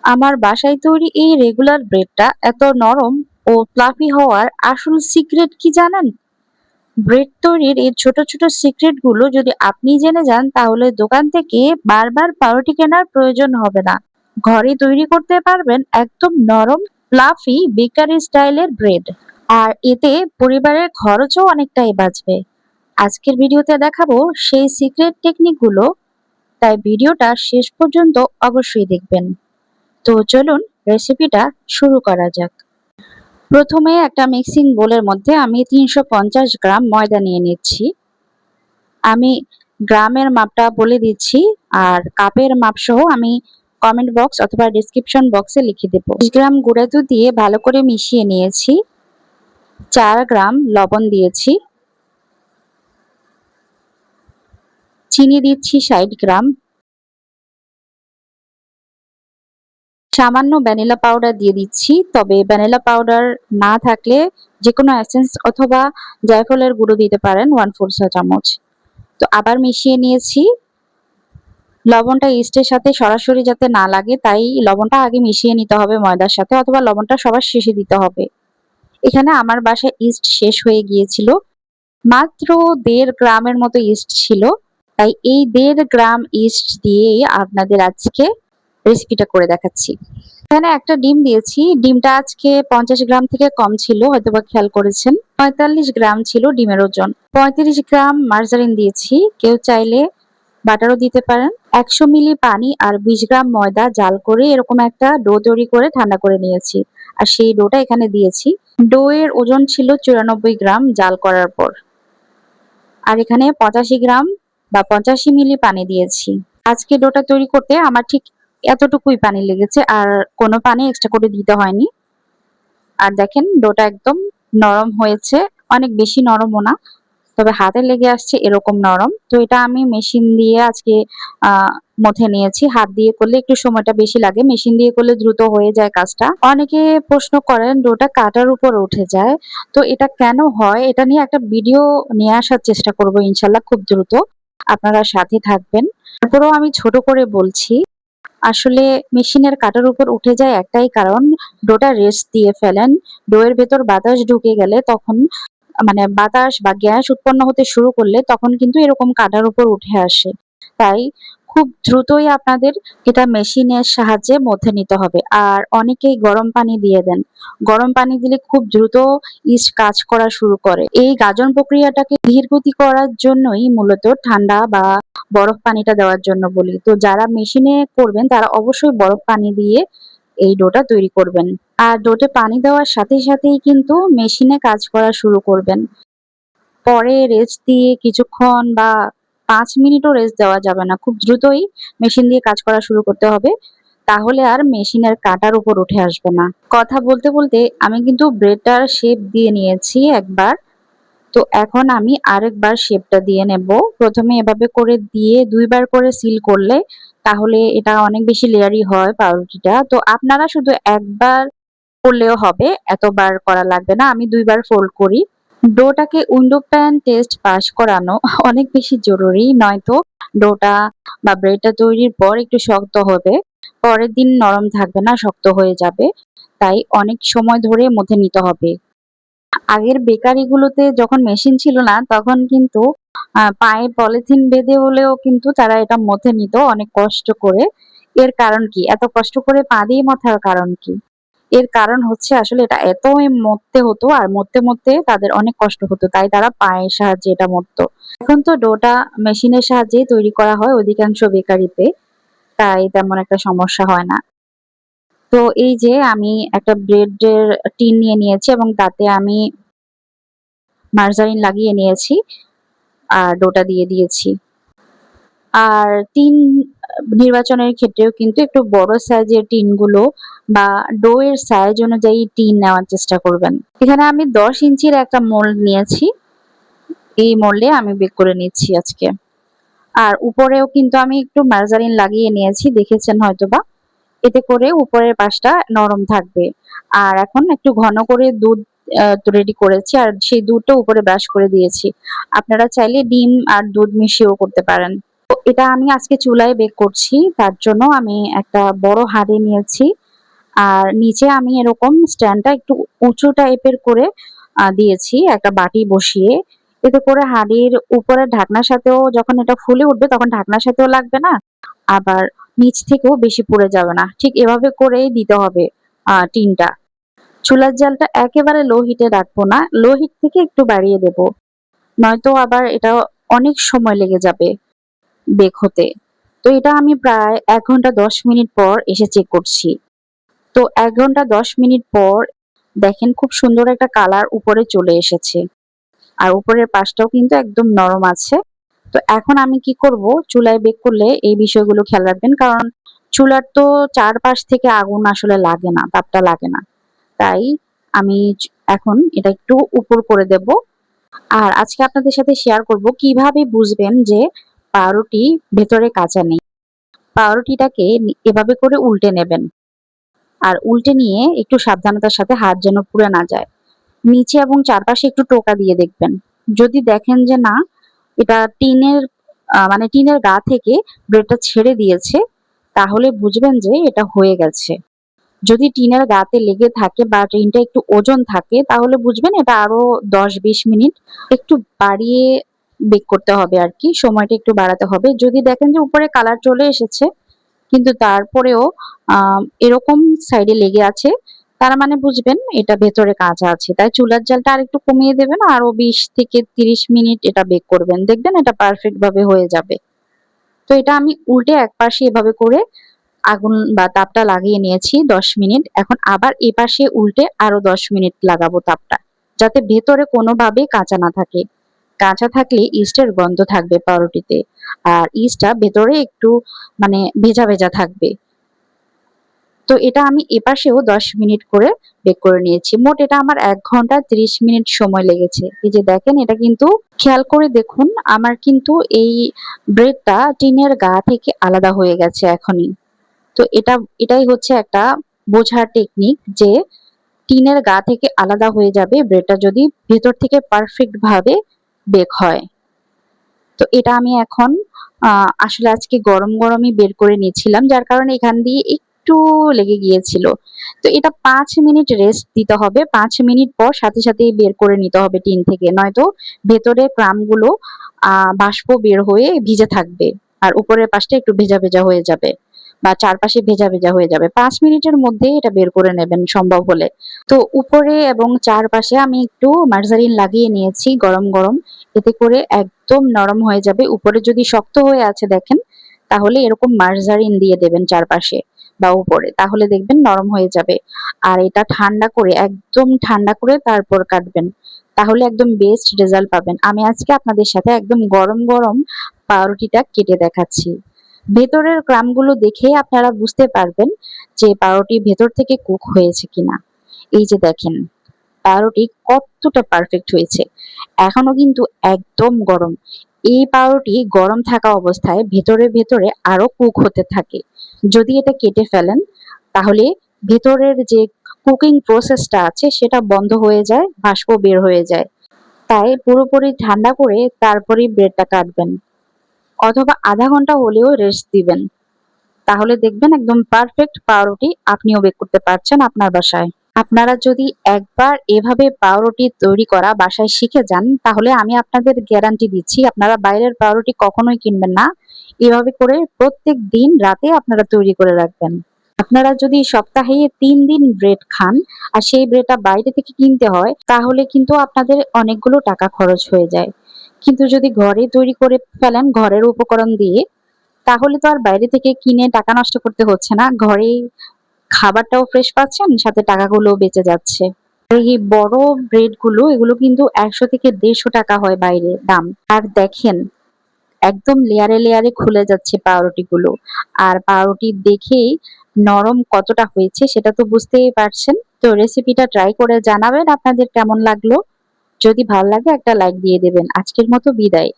আমার বাসায় তৈরি এই রেগুলার ব্রেডটা এত নরম ও ফ্লাফি হওয়ার আসল সিক্রেট কি জানেন? ব্রেড তৈরির এই ছোট ছোট সিক্রেট গুলো যদি আপনি জেনে যান তাহলে দোকান থেকে বারবার পাউরুটি কেনার প্রয়োজন হবে না। ঘরে তৈরি করতে পারবেন একদম নরম ফ্লাফি বেকারি স্টাইলের ব্রেড। আর এতে পরিবারের খরচও অনেকটাই বাঁচবে। আজকের ভিডিওতে দেখাবো সেই সিক্রেট টেকনিক গুলো, তাই ভিডিওটা শেষ পর্যন্ত অবশ্যই দেখবেন। তো চলুন রেসিপিটা শুরু করা যাক। প্রথমে একটা মিক্সিং বোলের মধ্যে আমি 350 গ্রাম ময়দা নিয়ে নিচ্ছি। আমি গ্রামের মাপটা বলে দিচ্ছি, আর কাপের মাপ সহ আমি কমেন্ট বক্স অথবা ডিসক্রিপশন বক্সে লিখে দেব। 20 গ্রাম গুঁড়া দুধ দিয়ে ভালো করে মিশিয়ে নিয়েছি। 4 গ্রাম লবণ দিয়েছি। চিনি দিচ্ছি 60 গ্রাম। সামান্য ভ্যানিলা পাউডার দিয়ে দিচ্ছি, তবে ভ্যানিলা পাউডার না থাকলে যে কোনো এসেন্স অথবা জায়ফলের গুঁড়ো দিতে পারেন 1/4 চা চামচ। তো আবার মিশিয়ে নিয়েছি। লবণটা ইস্টের সাথে সরাসরি যাতে না লাগে তাই লবণটা আগে মিশিয়ে নিতে হবে ময়দার সাথে, অথবা লবণটা সবার শেষে দিতে হবে। এখানে আমার বাসায় ইস্ট শেষ হয়ে গিয়েছিল, মাত্র 1.5 গ্রামের মতো ইস্ট ছিল, তাই এই 1.5 গ্রাম ইস্ট দিয়েই আপনাদের আজকে রেসিপিটা করে দেখাচ্ছি। এখানে একটা ডিম দিয়েছি। ডিমটা আজকে 50 গ্রাম থেকে কম ছিল, হয়তোবা খেয়াল করেছেন। 45 গ্রাম ছিল ডিমের ওজন। 35 গ্রাম মার্জারিন দিয়েছি, কেউ চাইলে বাটারও দিতে পারেন। 100 মিলি পানি আর 20 গ্রাম ময়দা জাল করে এরকম একটা ডো তৈরি করে ঠান্ডা করে নিয়েছি, আর সেই ডোটা এখানে দিয়েছি। ডো এর ওজন ছিল 94 গ্রাম জাল করার পর। আর এখানে 85 গ্রাম বা 85 মিলি পানি দিয়েছি। আজকে ডোটা তৈরি করতে আমার ঠিক এতটুকুই পানি লেগেছে, আর কোনো পানি এক্সট্রা করে দিতে হয়নি। আর দেখেন ডোটা একদম নরম হয়েছে, অনেক বেশি নরমও না, তবে হাতে লেগে আসছে এরকম নরম। তো এটা আমি মেশিন দিয়ে আজকে মথে নিয়েছি। হাত দিয়ে করলে একটু সময়টা বেশি লাগে, মেশিন দিয়ে করলে দ্রুত হয়ে যায় কাজটা। অনেকে প্রশ্ন করেন ডোটা কাটার উপর উঠে যায়, তো এটা কেন হয় এটা নিয়ে একটা ভিডিও নিয়ে আসার চেষ্টা করব ইনশাল্লাহ খুব দ্রুত। আপনারা সাথে থাকবেন। তারপরেও আমি ছোট করে বলছি, আসলে মেশিনের কাটার উপর উঠে যায় একটাই কারণ, ডোটা রেস্ট দিয়ে ফেলেন। ডোয়ের ভেতর বাতাস ঢুকে গেলে তখন মানে বাতাস বা গ্যাস উৎপন্ন হতে শুরু করলে তখন কিন্তু এরকম কাটার উপর উঠে আসে। তাই খুব দ্রুতই আপনাদের এটা মেশিনের সাহায্যে মথে নিতে হবে। আর অনেকেই গরম পানি দিয়ে দেন। গরম পানি দিলে খুব দ্রুত ইস্ট কাজ করা শুরু করে। এই গাজন প্রক্রিয়াটাকে ধীরগতি করার জন্যই মূলত ঠান্ডা বা বরফ পানিটা দেওয়ার জন্য বলি। তো যারা মেশিনে করবেন তারা অবশ্যই বরফ পানি দিয়ে এই ডোটা তৈরি করবেন। আর ডোতে পানি দেওয়ার সাথে সাথেই কিন্তু মেশিনে কাজ করা শুরু করবেন। পরে রেস্ট দিয়ে কিছুক্ষণ বা 5 মিনিটও রেস্ট দেওয়া যাবে না। খুব দ্রুতই মেশিন দিয়ে কাজ করা শুরু করতে হবে। তাহলে আর মেশিনের কাঁটার উপর উঠে আসবে না। কথা বলতে বলতে আমি কিন্তু ব্রেডটার শেপ দিয়ে নিয়েছি একবার। তো এখন আমি আরেকবার শেপটা দিয়ে নেব। প্রথমে এভাবে করে দিয়ে 2 বার করে সিল করলে তাহলে এটা অনেক বেশি লেয়ারি হয় পাউরুটিটা। তো আপনারা শুধু একবার করলেও হবে, এতবার করা লাগবে না। আমি 2 বার ফোল্ড করি। ডোটাকে উইন্ডো প্যান টেস্ট পাস করানো অনেক বেশি জরুরি, নয়তো ডোটা বা ব্রেডটা তৈরির পর একটু শক্ত হবে, পরের দিন নরম থাকবে না, শক্ত হয়ে যাবে। তাই অনেক সময় ধরে মথে নিতে হবে। আগের বেকারি গুলোতে যখন মেশিন ছিল না তখন কিন্তু পায়ে পলিথিন বেঁধে হলেও কিন্তু তারা এটা মথে নিত অনেক কষ্ট করে। এর কারণ কি? এত কষ্ট করে পা দিয়ে মথার কারণ কি? এর কারণ হচ্ছে আসলে এটা এতই মথতে হতো, আর মথতে তাদের অনেক কষ্ট হতো। তাই তারা পায়ের সাহায্যে এটা মথতো। এখন তো ডোটা মেশিনের সাহায্যেই তৈরি করা হয় অধিকাংশ বেকারিতে। তাই তেমন একটা সমস্যা হয় না। তো এই যে আমি একটা ব্রেডের টিন নিয়ে নিয়েছি এবং তাতে আমি মার্জারিন লাগিয়ে নিয়েছি আর ডোটা দিয়ে দিয়েছি। আর টিন নির্বাচনের ক্ষেত্রেও কিন্তু একটু বড় সাইজের টিনগুলো বা ডো এর সাইজ অনুযায়ী টিন নেওয়ার চেষ্টা করবেন। এখানে আমি 10 ইঞ্চির একটা মোল্ড নিয়েছি। এই মোল্ডে আমি বেক করে নিচ্ছি আজকে। আর উপরেও কিন্তু আমি একটু মার্জারিন লাগিয়ে নিয়েছি, দেখেছেন হয়তোবা। এতে করে উপরের পাশটা নরম থাকবে। আর এখন একটু ঘন করে দুধ রেডি করেছি, আর সেই দুধটা উপরে ব্রাশ করে দিয়েছি। আপনারা চাইলে ডিম আর দুধ মিশিয়েও করতে পারেন। তো এটা আমি আজকে চুলায় বেক করছি। তার জন্য আমি একটা বড় হাঁড়ি নিয়েছি। আর নিচে আমি এরকম স্ট্যান্ডটা একটু উঁচু টাইপের করে দিয়েছি একটা বাটি বসিয়ে। এতে করে হাঁড়ির উপরের ঢাকনার সাথেও যখন এটা ফুলে উঠবে তখন ঢাকনার সাথেও লাগবে না। আবার নিচ থেকেও বেশি পুড়ে যাবে না। ঠিক এভাবে করেই দিতে হবে টিনটা। চুলার জালটা একেবারে লো হিটে রাখবো না। লো হিট থেকে একটু বাড়িয়ে দেব। নয়তো আবার এটা অনেক সময় লেগে যাবে বেক হতে। তো এটা আমি প্রায় ১ ঘন্টা ১০ মিনিট পর এসে চেক করছি। তো ১ ঘন্টা ১০ মিনিট পর দেখেন খুব সুন্দর একটা কালার উপরে চলে এসেছে। আর উপরের পাশটাও কিন্তু একদম নরম আছে। তো এখন আমি কি করব, চুলায় বেক করলে এই বিষয়গুলো খেয়াল রাখবেন। কারণ চুলার তো চারপাশ থেকে আগুন আসলে লাগে না, তাপটা লাগে না। তাই আমি এখন এটা একটু উপর করে দেব। আর আজকে আপনাদের সাথে শেয়ার করব কিভাবে বুঝবেন যে পাউরুটি ভেতরে কাঁচা নেই। পাউরুটিটাকে এভাবে করে উল্টে নেবেন। আর উল্টে নিয়ে একটু সাবধানতার সাথে হাত যেন পুড়ে না যায়। নিচে এবং চারপাশে একটু টোকা দিয়ে দেখবেন। যদি দেখেন যে না, এটা টিনের মানে টিনের গা থেকে ব্রেডটা ছেড়ে দিয়েছে, তাহলে বুঝবেন যে এটা হয়ে গেছে। যদি টিনের গাতে লেগে থাকে বা টিনটা একটু ওজন থাকে, তাহলে বুঝবেন এটা আরো ১০-২০ মিনিট একটু বাড়িয়ে বেক করতে হবে আরকি। সময়টা একটু বাড়াতে হবে। যদি দেখেন যে উপরে কালার চলে এসেছে কিন্তু তারপরেও আ এরকম সাইডে লেগে আছে, তার মানে বুঝবেন এটা ভেতরে কাঁচা আছে। তাই চুলার জালটা আরেকটু কমিয়ে দেবেন। আরো ২০ থেকে ৩০ মিনিট এটা বেক করবেন। দেখবেন এটা পারফেক্ট ভাবে হয়ে যাবে। তো এটা আমি উল্টে একপাশে এভাবে করে আগুন বা তাপটা লাগিয়ে নিয়েছি ১০ মিনিট। এখন আবার এপাশে উল্টে আরো ১০ মিনিট লাগাবো তাপটা। যাতে ভেতরে কোনোভাবেই কাঁচা না থাকে। কাঁচা থাকলে ইস্টের গন্ধ থাকবে পাউরুটিতে। আর ইস্টটা ভেতরে একটু মানে ভেজা, ভেজা থাকবে। তো এটা আমি এপাশেও ১০ মিনিট করে বেক করে নিয়েছি। মোট এটা আমার ১ ঘন্টা ৩০ মিনিট সময় লেগেছে। এই যে দেখেন এটা কিন্তু খেয়াল করে দেখুন আমার কিন্তু এই ব্রেডটা টিনের গা থেকে আলাদা হয়ে গেছে এখনই। তো এটাই হচ্ছে একটা বোঝার টেকনিক যে টিনের গা থেকে আলাদা হয়ে যাবে ব্রেডটা যদি ভেতর থেকে পারফেক্ট ভাবে বেক হয়। তো এটা আমি এখন আসলে আজকে গরম, গরমই বের করে নিচ্ছিলাম। যার কারণে এখান দিয়ে একটু লেগে গিয়েছিল। তো এটা ৫ মিনিট রেস্ট দিতে হবে। ৫ মিনিট পর সাথে, সাথেই বের করে নিতে হবে টিন থেকে। নয়তো ভেতরের ক্রাম্বগুলো বাষ্প বের হয়ে ভিজে থাকবে। আর উপরের পাশটা একটু ভেজা, ভেজা হয়ে যাবে বা চারপাশে ভেজা, ভেজা হয়ে যাবে। ৫ মিনিটের মধ্যেই এটা বের করে নেবেন সম্ভব হলে। তো উপরে এবং চারপাশে আমি একটু মার্জারিন লাগিয়ে নিয়েছি গরম, গরম। এতে করে একদম নরম হয়ে যাবে। উপরে যদি শক্ত হয়ে আছে দেখেন, তাহলে এরকম মার্জারিন দিয়ে দেবেন চারপাশে বা উপরে। তাহলে দেখবেন নরম হয়ে যাবে। আর এটা ঠান্ডা করে, একদম ঠান্ডা করে তারপর কাটবেন। তাহলে একদম বেস্ট রেজাল্ট পাবেন। আমি আজকে আপনাদের সাথে একদম গরম, গরম পাউরুটিটা কেটে দেখাচ্ছি। ভেতরের ক্রাম্বগুলো দেখেই আপনারা বুঝতে পারবেন যে পাউরুটি ভেতর থেকে কুক হয়েছে কিনা। এই যে দেখেন পাউরুটি কতটা পারফেক্ট হয়েছে। এখনো কিন্তু একদম গরম। এই পাউরুটি গরম থাকা অবস্থায় ভেতরে, ভেতরে আরো কুক হতে থাকে। যদি এটা কেটে ফেলেন তাহলে ভেতরের যে কুকিং প্রসেসটা আছে সেটা বন্ধ হয়ে যায়, বাষ্প বের হয়ে যায়। তাই পুরোপুরি ঠান্ডা করে তারপরেই ব্রেডটা কাটবেন। অথবা ০.৫ ঘন্টা হলেও রেস্ট দিবেন। তাহলে দেখবেন একদম পারফেক্ট পাউরুটি আপনিও বেক করতে পারছেন আপনার বাসায়। আপনারা যদি একবার এভাবে পাউরুটি তৈরি করা বাসায় শিখে যান, তাহলে আমি আপনাদের গ্যারান্টি দিচ্ছি আপনারা বাইরের পাউরুটি কখনোই কিনবেন না। এভাবে করে প্রত্যেক দিন রাতে আপনারা তৈরি করে রাখবেন। আপনারা যদি সপ্তাহে ৩ দিন ব্রেড খান আর সেই ব্রেডটা বাইরে থেকে কিনতে হয়, তাহলে কিন্তু আপনাদের অনেকগুলো টাকা খরচ হয়ে যায়। কিন্তু যদি ঘরে তৈরি করে ফেলেন ঘরের উপকরণ দিয়ে, তাহলে তো আর বাইরে থেকে কিনে টাকা নষ্ট করতে হচ্ছে না। ঘরেই খাবারটাও ফ্রেশ পাচ্ছেন, সাথে টাকাগুলোও বেঁচে যাচ্ছে। আর এই বড় ব্রেড গুলো এগুলো কিন্তু ১০০ থেকে ১৫০ টাকা হয় বাইরে দাম। আর দেখেন একদম লেয়ারে, লেয়ারে খুলে যাচ্ছে পাউরুটিগুলো। আর পাউরুটি দেখেই নরম কতটা হয়েছে সেটা তো বুঝতেই পারছেন। তো রেসিপিটা ট্রাই করে জানাবেন আপনাদের কেমন লাগলো। যদি ভাল লাগে একটা লাইক দিয়ে দেবেন। আজকের মতো বিদায়।